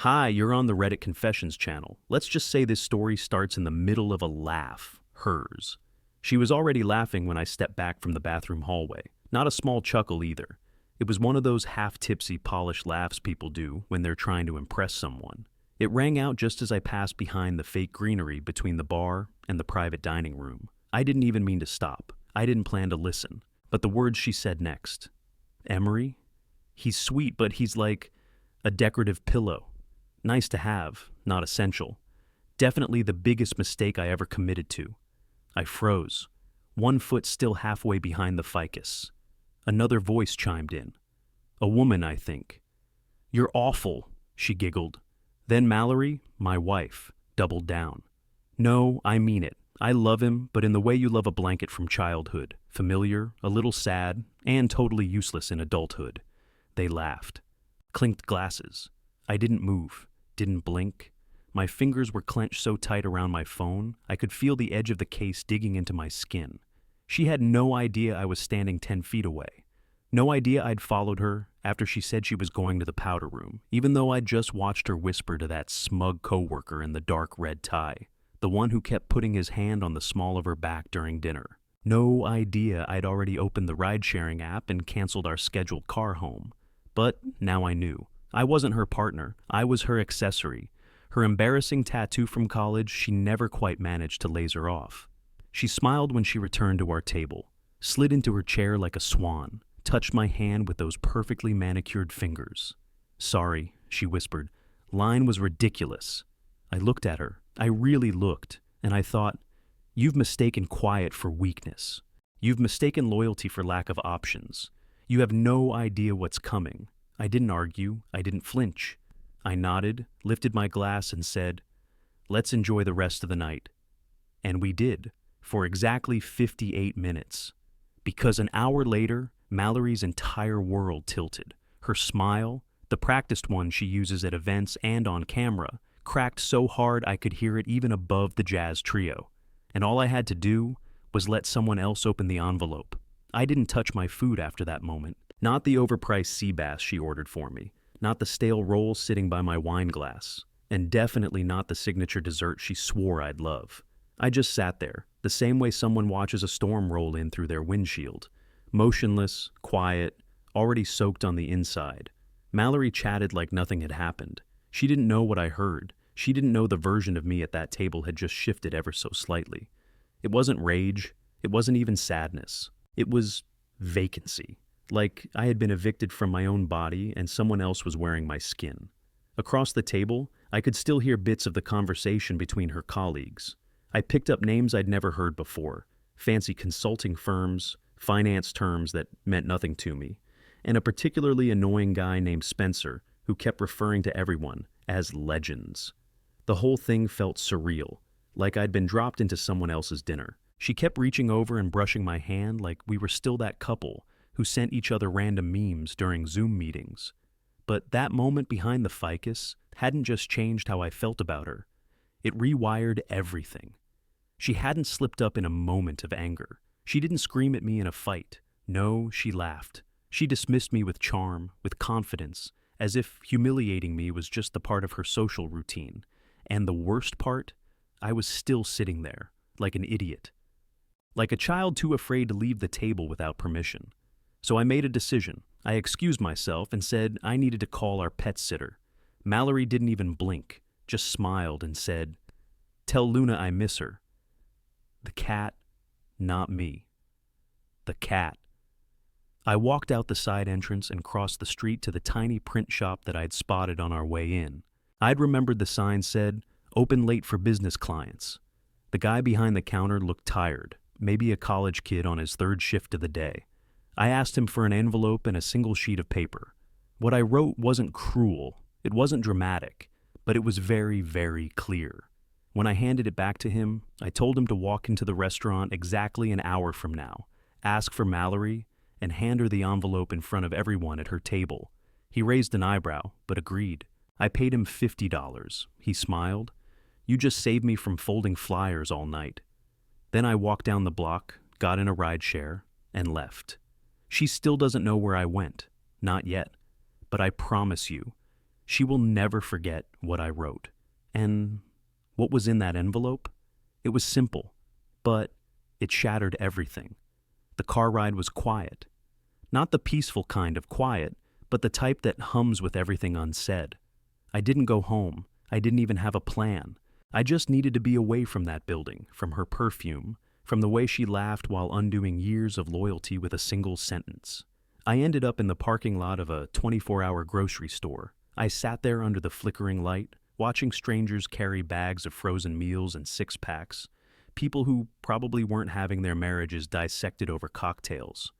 Hi, you're on the Reddit Confessions channel. Let's just say this story starts in the middle of a laugh, hers. She was already laughing when I stepped back from the bathroom hallway. Not a small chuckle either. It was one of those half-tipsy, polished laughs people do when they're trying to impress someone. It rang out just as I passed behind the fake greenery between the bar and the private dining room. I didn't even mean to stop. I didn't plan to listen. But the words she said next. Emery? He's sweet, but he's like a decorative pillow. Nice to have, not essential. Definitely the biggest mistake I ever committed to. I froze, one foot still halfway behind the ficus. Another voice chimed in. A woman, I think. You're awful, she giggled. Then Mallory, my wife, doubled down. No, I mean it. I love him, but in the way you love a blanket from childhood. Familiar, a little sad, and totally useless in adulthood. They laughed. Clinked glasses. I didn't move, didn't blink. My fingers were clenched so tight around my phone, I could feel the edge of the case digging into my skin. She had no idea I was standing 10 feet away. No idea I'd followed her after she said she was going to the powder room, even though I'd just watched her whisper to that smug coworker in the dark red tie, the one who kept putting his hand on the small of her back during dinner. No idea I'd already opened the ride-sharing app and canceled our scheduled car home. But now I knew. I wasn't her partner. I was her accessory. Her embarrassing tattoo from college she never quite managed to laser off. She smiled when she returned to our table, slid into her chair like a swan, touched my hand with those perfectly manicured fingers. Sorry, she whispered. Line was ridiculous. I looked at her. I really looked, and I thought, you've mistaken quiet for weakness. You've mistaken loyalty for lack of options. You have no idea what's coming. I didn't argue. I didn't flinch. I nodded, lifted my glass, and said, let's enjoy the rest of the night. And we did, for exactly 58 minutes. Because an hour later, Mallory's entire world tilted. Her smile, the practiced one she uses at events and on camera, cracked so hard I could hear it even above the jazz trio. And all I had to do was let someone else open the envelope. I didn't touch my food after that moment. Not the overpriced sea bass she ordered for me. Not the stale roll sitting by my wine glass. And definitely not the signature dessert she swore I'd love. I just sat there, the same way someone watches a storm roll in through their windshield. Motionless, quiet, already soaked on the inside. Mallory chatted like nothing had happened. She didn't know what I heard. She didn't know the version of me at that table had just shifted ever so slightly. It wasn't rage. It wasn't even sadness. It was vacancy. Like I had been evicted from my own body and someone else was wearing my skin. Across the table, I could still hear bits of the conversation between her colleagues. I picked up names I'd never heard before, fancy consulting firms, finance terms that meant nothing to me, and a particularly annoying guy named Spencer who kept referring to everyone as legends. The whole thing felt surreal, like I'd been dropped into someone else's dinner. She kept reaching over and brushing my hand like we were still that couple who sent each other random memes during Zoom meetings. But that moment behind the ficus hadn't just changed how I felt about her. It rewired everything. She hadn't slipped up in a moment of anger. She didn't scream at me in a fight. No, she laughed. She dismissed me with charm, with confidence, as if humiliating me was just the part of her social routine. And the worst part? I was still sitting there, like an idiot. Like a child too afraid to leave the table without permission. So I made a decision. I excused myself and said I needed to call our pet sitter. Mallory didn't even blink, just smiled and said, tell Luna I miss her. The cat, not me. The cat. I walked out the side entrance and crossed the street to the tiny print shop that I'd spotted on our way in. I'd remembered the sign said, open late for business clients. The guy behind the counter looked tired, maybe a college kid on his third shift of the day. I asked him for an envelope and a single sheet of paper. What I wrote wasn't cruel, it wasn't dramatic, but it was very, very clear. When I handed it back to him, I told him to walk into the restaurant exactly an hour from now, ask for Mallory, and hand her the envelope in front of everyone at her table. He raised an eyebrow, but agreed. I paid him $50. He smiled. You just saved me from folding flyers all night. Then I walked down the block, got in a rideshare, and left. She still doesn't know where I went. Not yet. But I promise you, She will never forget what I wrote. And what was in that envelope? It was simple, but it shattered everything. The car ride was quiet. Not the peaceful kind of quiet, but the type that hums with everything unsaid. I didn't go home. I didn't even have a plan. I just needed to be away from that building, from her perfume, from the way she laughed while undoing years of loyalty with a single sentence. I ended up in the parking lot of a 24-hour grocery store. I sat there under the flickering light, watching strangers carry bags of frozen meals and six-packs, people who probably weren't having their marriages dissected over cocktails.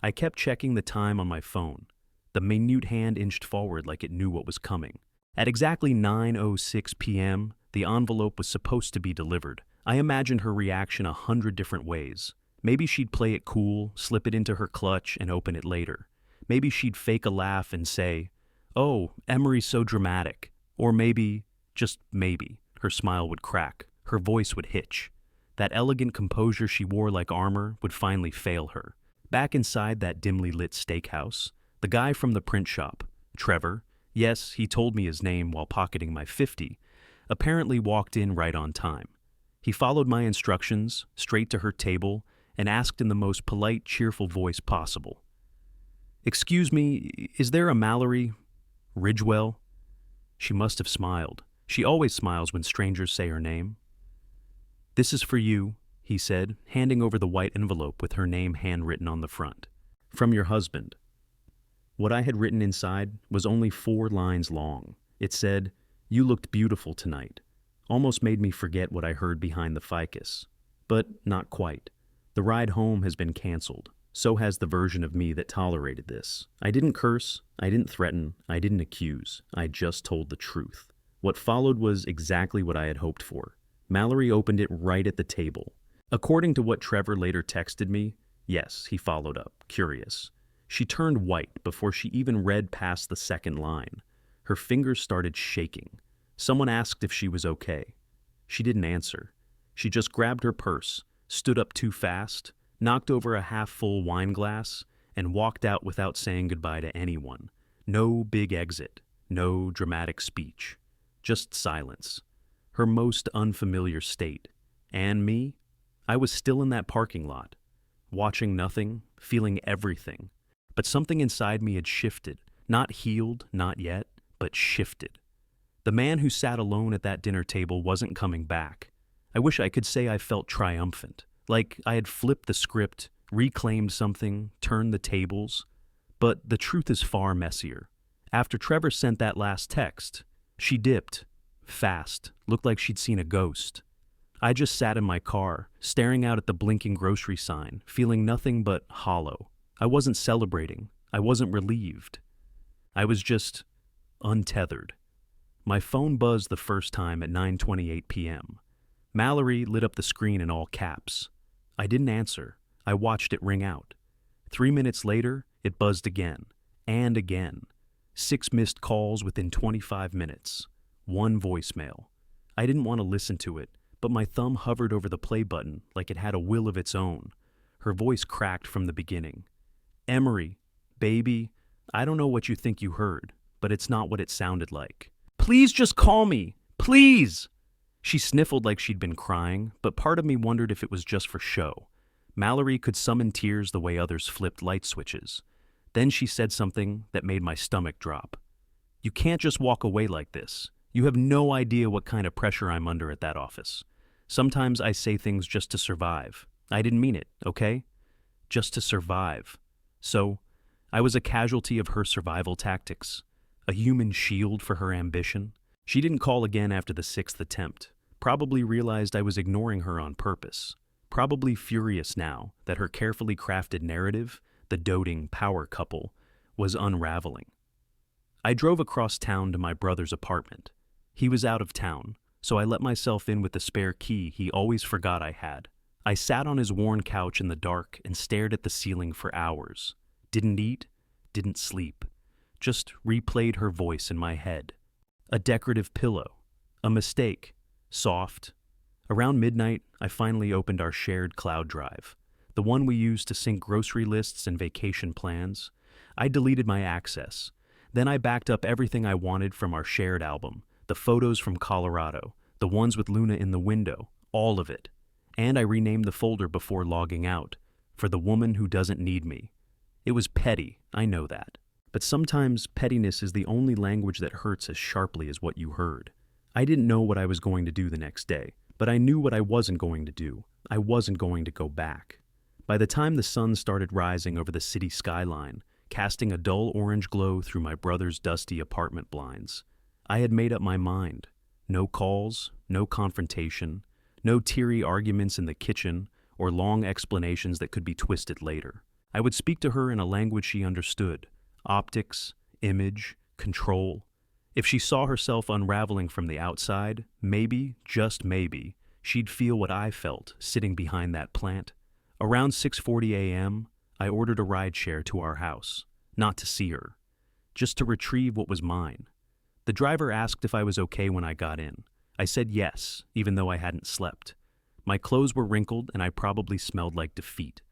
I kept checking the time on my phone. The minute hand inched forward like it knew what was coming. At exactly 9:06 p.m., the envelope was supposed to be delivered. I imagined her reaction 100 different ways. Maybe she'd play it cool, slip it into her clutch, and open it later. Maybe she'd fake a laugh and say, "Oh, Emery's so dramatic." Or maybe, just maybe, her smile would crack, her voice would hitch. That elegant composure she wore like armor would finally fail her. Back inside that dimly lit steakhouse, the guy from the print shop, Trevor, yes, he told me his name while pocketing my 50, apparently walked in right on time. He followed my instructions, straight to her table, and asked in the most polite, cheerful voice possible. "Excuse me, is there a Mallory Ridgewell?" She must have smiled. She always smiles when strangers say her name. "This is for you," he said, handing over the white envelope with her name handwritten on the front. "From your husband." What I had written inside was only 4 lines long. It said, "You looked beautiful tonight." Almost made me forget what I heard behind the ficus. But not quite. The ride home has been canceled. So has the version of me that tolerated this. I didn't curse, I didn't threaten, I didn't accuse. I just told the truth. What followed was exactly what I had hoped for. Mallory opened it right at the table. According to what Trevor later texted me, yes, he followed up, curious. She turned white before she even read past the second line. Her fingers started shaking. Someone asked if she was okay. She didn't answer. She just grabbed her purse, stood up too fast, knocked over a half-full wine glass, and walked out without saying goodbye to anyone. No big exit, no dramatic speech. Just silence. Her most unfamiliar state. And me? I was still in that parking lot, watching nothing, feeling everything. But something inside me had shifted. Not healed, not yet, but shifted. The man who sat alone at that dinner table wasn't coming back. I wish I could say I felt triumphant, like I had flipped the script, reclaimed something, turned the tables. But the truth is far messier. After Trevor sent that last text, she dipped. Fast. Looked like she'd seen a ghost. I just sat in my car, staring out at the blinking grocery sign, feeling nothing but hollow. I wasn't celebrating. I wasn't relieved. I was just untethered. My phone buzzed the first time at 9:28 p.m. Mallory lit up the screen in all caps. I didn't answer. I watched it ring out. 3 minutes later, it buzzed again, and again. 6 missed calls within 25 minutes. 1 voicemail. I didn't want to listen to it, but my thumb hovered over the play button like it had a will of its own. Her voice cracked from the beginning. "Emery, baby, I don't know what you think you heard, but it's not what it sounded like. Please just call me, please!" She sniffled like she'd been crying, but part of me wondered if it was just for show. Mallory could summon tears the way others flipped light switches. Then she said something that made my stomach drop. "You can't just walk away like this. You have no idea what kind of pressure I'm under at that office. Sometimes I say things just to survive. I didn't mean it, okay? Just to survive." So, I was a casualty of her survival tactics, a human shield for her ambition. She didn't call again after the 6th attempt, probably realized I was ignoring her on purpose, probably furious now that her carefully crafted narrative, the doting power couple, was unraveling. I drove across town to my brother's apartment. He was out of town, so I let myself in with the spare key he always forgot I had. I sat on his worn couch in the dark and stared at the ceiling for hours. Didn't eat, didn't sleep. Just replayed her voice in my head. A decorative pillow. A mistake. Soft. Around midnight, I finally opened our shared cloud drive, the one we used to sync grocery lists and vacation plans. I deleted my access. Then I backed up everything I wanted from our shared album, the photos from Colorado, the ones with Luna in the window, all of it. And I renamed the folder before logging out, For the Woman Who Doesn't Need Me. It was petty, I know that. But sometimes pettiness is the only language that hurts as sharply as what you heard. I didn't know what I was going to do the next day, but I knew what I wasn't going to do. I wasn't going to go back. By the time the sun started rising over the city skyline, casting a dull orange glow through my brother's dusty apartment blinds, I had made up my mind. No calls, no confrontation, no teary arguments in the kitchen, or long explanations that could be twisted later. I would speak to her in a language she understood: optics, image, control. If she saw herself unraveling from the outside, maybe, just maybe, she'd feel what I felt sitting behind that plant. Around 6:40 a.m., I ordered a rideshare to our house, not to see her, just to retrieve what was mine. The driver asked if I was okay when I got in. I said yes, even though I hadn't slept. My clothes were wrinkled and I probably smelled like defeat.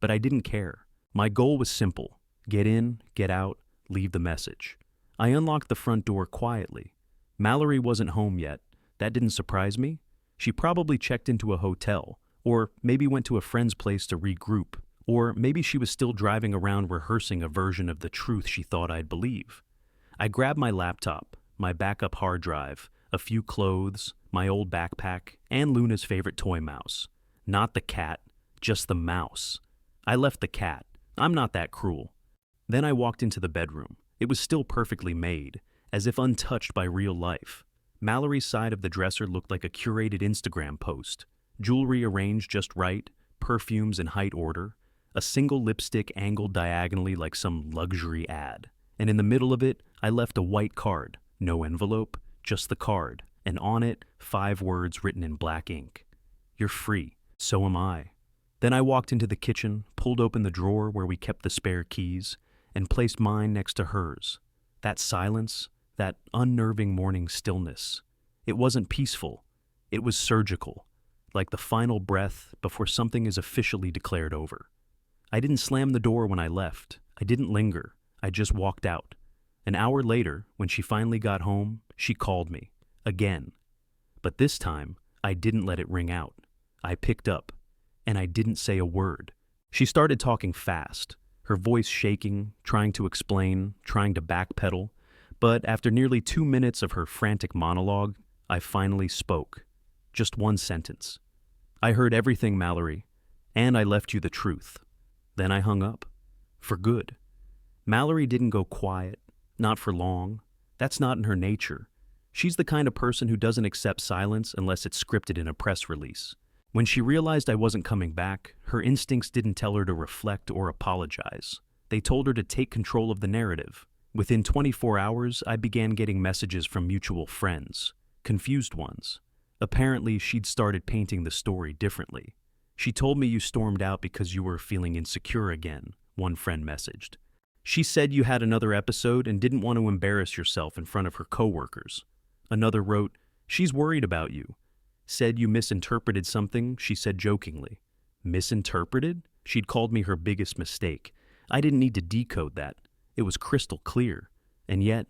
But I didn't care. My goal was simple: get in, get out, leave the message. I unlocked the front door quietly. Mallory wasn't home yet. That didn't surprise me. She probably checked into a hotel, or maybe went to a friend's place to regroup, or maybe she was still driving around rehearsing a version of the truth she thought I'd believe. I grabbed my laptop, my backup hard drive, a few clothes, my old backpack, and Luna's favorite toy mouse. Not the cat, just the mouse. I left the cat. I'm not that cruel. Then I walked into the bedroom. It was still perfectly made, as if untouched by real life. Mallory's side of the dresser looked like a curated Instagram post. Jewelry arranged just right, perfumes in height order, a single lipstick angled diagonally like some luxury ad. And in the middle of it, I left a white card. No envelope, just the card, and on it, 5 words written in black ink. You're free. So am I. Then I walked into the kitchen, pulled open the drawer where we kept the spare keys, and placed mine next to hers. That silence, that unnerving morning stillness. It wasn't peaceful. It was surgical, like the final breath before something is officially declared over. I didn't slam the door when I left. I didn't linger. I just walked out. An hour later, when she finally got home, she called me. Again. But this time, I didn't let it ring out. I picked up, and I didn't say a word. She started talking fast, her voice shaking, trying to explain, trying to backpedal. But after nearly 2 minutes of her frantic monologue, I finally spoke. Just one sentence. I heard everything, Mallory, and I left you the truth. Then I hung up. For good. Mallory didn't go quiet. Not for long. That's not in her nature. She's the kind of person who doesn't accept silence unless it's scripted in a press release. When she realized I wasn't coming back, her instincts didn't tell her to reflect or apologize. They told her to take control of the narrative. Within 24 hours, I began getting messages from mutual friends, confused ones. Apparently, she'd started painting the story differently. She told me you stormed out because you were feeling insecure again, one friend messaged. She said you had another episode and didn't want to embarrass yourself in front of her coworkers. Another wrote, she's worried about you. Said you misinterpreted something, she said jokingly. Misinterpreted? She'd called me her biggest mistake. I didn't need to decode that. It was crystal clear. And yet,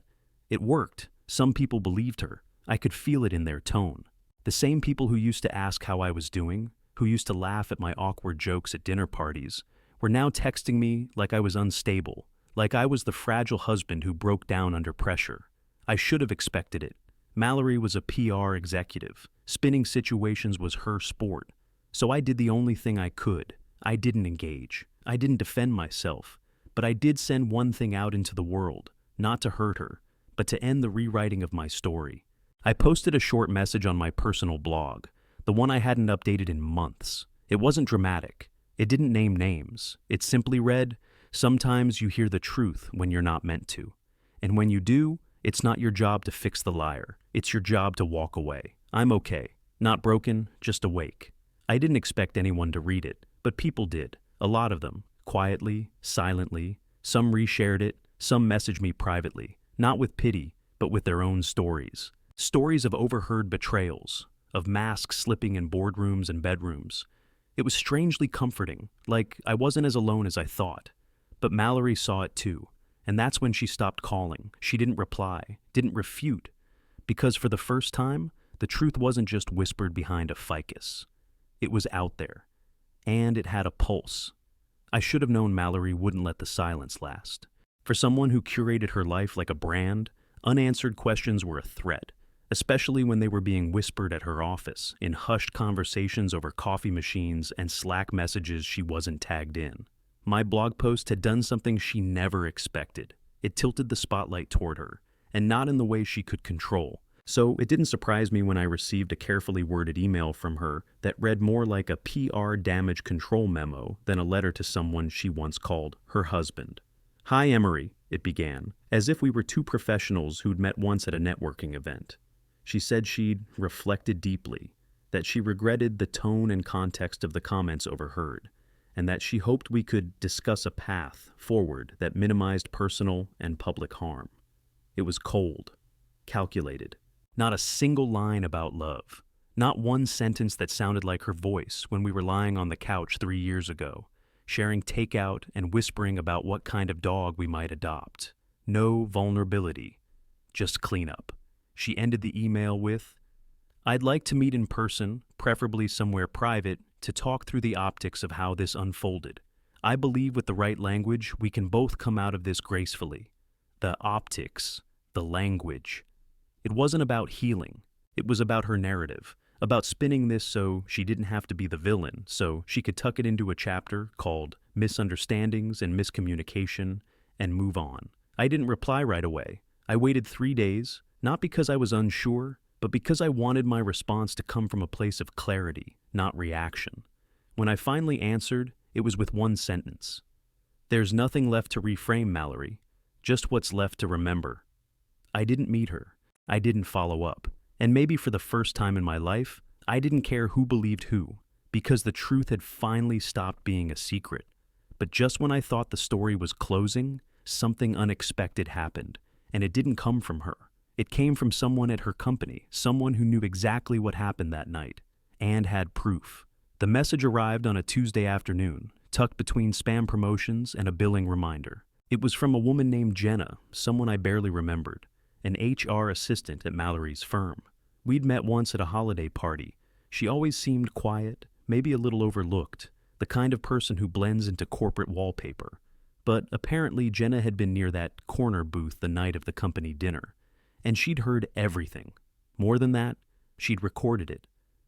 it worked. Some people believed her. I could feel it in their tone. The same people who used to ask how I was doing, who used to laugh at my awkward jokes at dinner parties, were now texting me like I was unstable, like I was the fragile husband who broke down under pressure. I should have expected it. Mallory was a PR executive. Spinning situations was her sport. So I did the only thing I could. I didn't engage. I didn't defend myself. But I did send one thing out into the world, not to hurt her, but to end the rewriting of my story. I posted a short message on my personal blog, the one I hadn't updated in months. It wasn't dramatic. It didn't name names. It simply read, sometimes you hear the truth when you're not meant to. And when you do, it's not your job to fix the liar. It's your job to walk away. I'm okay. Not broken, just awake. I didn't expect anyone to read it, but people did. A lot of them. Quietly, silently. Some reshared it. Some messaged me privately. Not with pity, but with their own stories. Stories of overheard betrayals, of masks slipping in boardrooms and bedrooms. It was strangely comforting, like I wasn't as alone as I thought. But Mallory saw it too. And that's when she stopped calling. She didn't reply, didn't refute, because for the first time, the truth wasn't just whispered behind a ficus. It was out there, and it had a pulse. I should have known Mallory wouldn't let the silence last. For someone who curated her life like a brand, unanswered questions were a threat, especially when they were being whispered at her office, in hushed conversations over coffee machines and Slack messages she wasn't tagged in. My blog post had done something she never expected. It tilted the spotlight toward her, and not in the way she could control. So it didn't surprise me when I received a carefully worded email from her that read more like a PR damage control memo than a letter to someone she once called her husband. "Hi, Emery," it began, as if we were two professionals who'd met once at a networking event. She said she'd reflected deeply, that she regretted the tone and context of the comments overheard, and that she hoped we could discuss a path forward that minimized personal and public harm. It was cold, calculated. Not a single line about love. Not one sentence that sounded like her voice when we were lying on the couch 3 years ago, sharing takeout and whispering about what kind of dog we might adopt. No vulnerability, just cleanup. She ended the email with, "I'd like to meet in person, preferably somewhere private, to talk through the optics of how this unfolded. I believe with the right language, we can both come out of this gracefully." The optics, the language. It wasn't about healing. It was about her narrative, about spinning this so she didn't have to be the villain, so she could tuck it into a chapter called Misunderstandings and Miscommunication and move on. I didn't reply right away. I waited 3 days, not because I was unsure, but because I wanted my response to come from a place of clarity, not reaction. When I finally answered, it was with one sentence. "There's nothing left to reframe, Mallory, just what's left to remember." I didn't meet her. I didn't follow up. And maybe for the first time in my life, I didn't care who believed who, because the truth had finally stopped being a secret. But just when I thought the story was closing, something unexpected happened, and it didn't come from her. It came from someone at her company, someone who knew exactly what happened that night, and had proof. The message arrived on a Tuesday afternoon, tucked between spam promotions and a billing reminder. It was from a woman named Jenna, someone I barely remembered, an HR assistant at Mallory's firm. We'd met once at a holiday party. She always seemed quiet, maybe a little overlooked, the kind of person who blends into corporate wallpaper. But apparently Jenna had been near that corner booth the night of the company dinner, and she'd heard everything. More than that, she'd recorded it.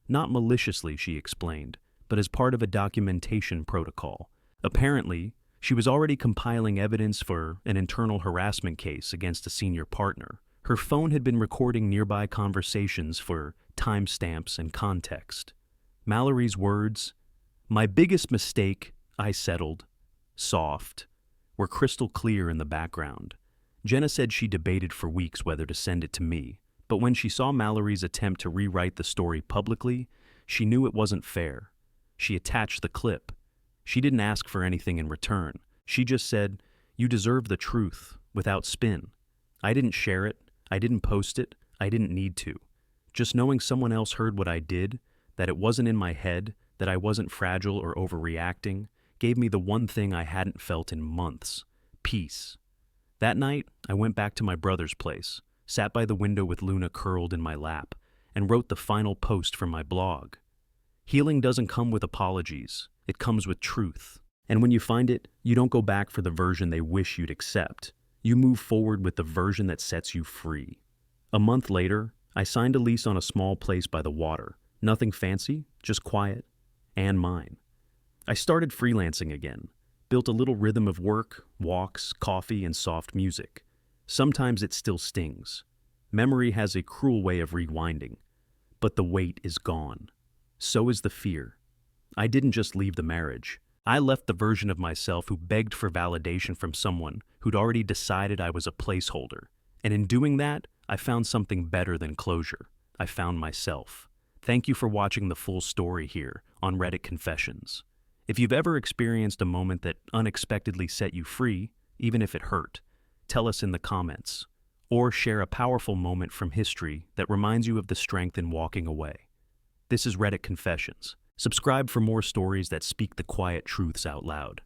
Not maliciously, she explained, but as part of a documentation protocol. Apparently, she was already compiling evidence for an internal harassment case against a senior partner. Her phone had been recording nearby conversations for timestamps and context. Mallory's words, "My biggest mistake, I settled," soft, were crystal clear in the background. Jenna said she debated for weeks whether to send it to me, but when she saw Mallory's attempt to rewrite the story publicly, she knew it wasn't fair. She attached the clip. She didn't ask for anything in return. She just said, "You deserve the truth," without spin. I didn't share it. I didn't post it. I didn't need to. Just knowing someone else heard what I did, that it wasn't in my head, that I wasn't fragile or overreacting, gave me the one thing I hadn't felt in months: peace. That night, I went back to my brother's place, sat by the window with Luna curled in my lap, and wrote the final post for my blog. Healing doesn't come with apologies. It comes with truth. And when you find it, you don't go back for the version they wish you'd accept. You move forward with the version that sets you free. A month later, I signed a lease on a small place by the water. Nothing fancy, just quiet, and mine. I started freelancing again, built a little rhythm of work, walks, coffee, and soft music. Sometimes it still stings. Memory has a cruel way of rewinding, but the weight is gone. So is the fear. I didn't just leave the marriage. I left the version of myself who begged for validation from someone who'd already decided I was a placeholder. And in doing that, I found something better than closure. I found myself. Thank you for watching the full story here on Reddit Confessions. If you've ever experienced a moment that unexpectedly set you free, even if it hurt, tell us in the comments. Or share a powerful moment from history that reminds you of the strength in walking away. This is Reddit Confessions. Subscribe for more stories that speak the quiet truths out loud.